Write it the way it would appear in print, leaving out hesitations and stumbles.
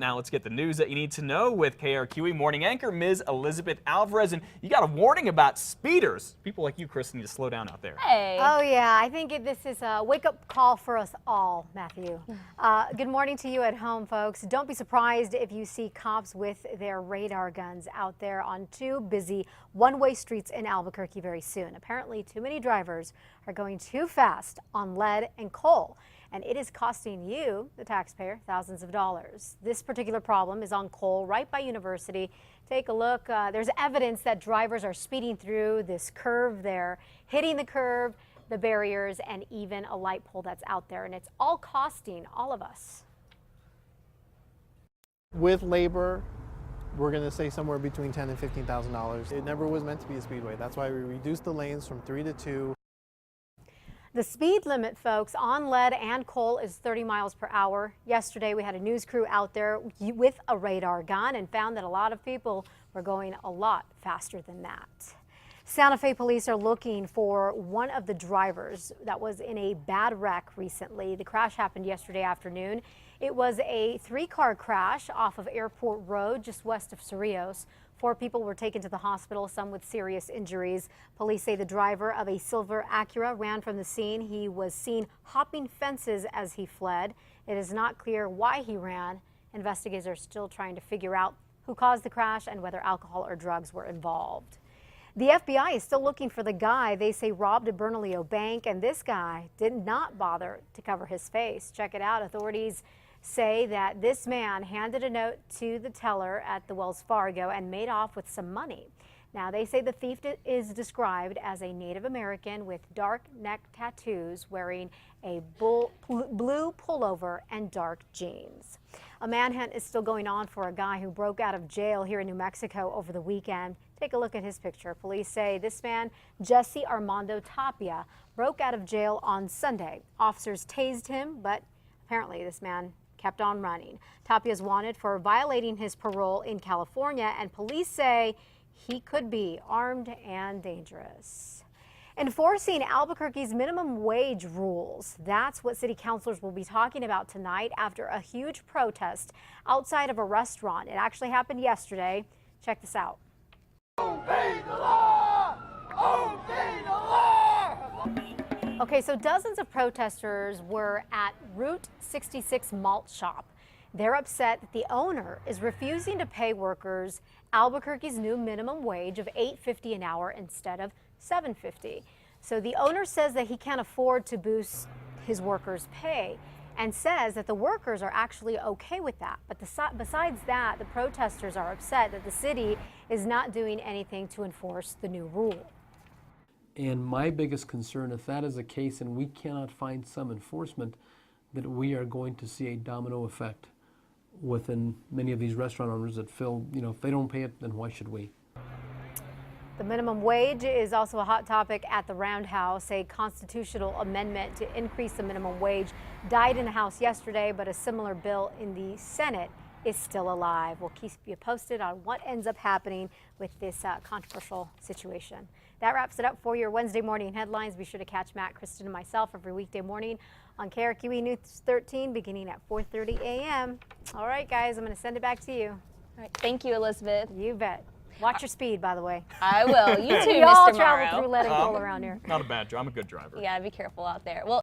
Now let's get the news that you need to know with KRQE Morning anchor Ms. Elizabeth Alvarez. And you got a warning about speeders. People like you, Chris, need to slow down out there. Hey. Oh, yeah. I think this is a wake-up call for us all, Matthew. Good morning to you at home, folks. Don't be surprised if you see cops with their radar guns out there on two busy one-way streets in Albuquerque very soon. Apparently, too many drivers are going too fast on lead and coal, and it is costing you, the taxpayer, thousands of dollars. This particular problem is on coal right by University. Take a look. There's evidence that drivers are speeding through this curve there, hitting the curve, the barriers, and even a light pole that's out there, and it's all costing all of us. With labor, we're going to say somewhere between $10,000 and $15,000. It never was meant to be a speedway. That's why we reduced the lanes from 3 to 2. The speed limit, folks, on lead and coal is 30 miles per hour. Yesterday, we had a news crew out there with a radar gun and found that a lot of people were going a lot faster than that. Santa Fe police are looking for one of the drivers that was in a bad wreck recently. The crash happened yesterday afternoon. It was a 3-car crash off of Airport Road, just west of Cerrillos. 4 people were taken to the hospital, some with serious injuries. Police say the driver of a silver Acura ran from the scene. He was seen hopping fences as he fled. It is not clear why he ran. Investigators are still trying to figure out who caused the crash and whether alcohol or drugs were involved. The FBI is still looking for the guy they say robbed a Bernalillo bank, and this guy did not bother to cover his face. Check it out. Authorities say that this man handed a note to the teller at the Wells Fargo and made off with some money. Now, they say the thief is described as a Native American with dark neck tattoos, wearing a blue pullover and dark jeans. A manhunt is still going on for a guy who broke out of jail here in New Mexico over the weekend. Take a look at his picture. Police say this man, Jesse Armando Tapia, broke out of jail on Sunday. Officers tased him, but apparently this man kept on running. Tapia is wanted for violating his parole in California, and police say he could be armed and dangerous. Enforcing Albuquerque's minimum wage rules. That's what city councilors will be talking about tonight after a huge protest outside of a restaurant. It actually happened yesterday. Check this out. Obey the law! Obey the law! Okay, so dozens of protesters were at Route 66 Malt Shop. They're upset that the owner is refusing to pay workers Albuquerque's new minimum wage of $8.50 an hour instead of $7.50. So the owner says that he can't afford to boost his workers' pay and says that the workers are actually okay with that. But besides that, the protesters are upset that the city is not doing anything to enforce the new rule. And my biggest concern, if that is the case and we cannot find some enforcement, that we are going to see a domino effect within many of these restaurant owners that feel, if they don't pay it, then why should we? The minimum wage is also a hot topic at the Roundhouse. A constitutional amendment to increase the minimum wage died in the House yesterday, but a similar bill in the Senate is still alive. We'll keep you posted on what ends up happening with this controversial situation. That wraps it up for your Wednesday morning headlines. Be sure to catch Matt, Kristen, and myself every weekday morning on KRQE News 13 beginning at 4:30 a.m. All right, guys, I'm going to send it back to you. All right, thank you, Elizabeth. You bet. Watch your speed, by the way. I will. You too, We all Mr. travel Morrow. through lead and coal around here. Not a bad driver. I'm a good driver. Yeah, be careful out there. Well.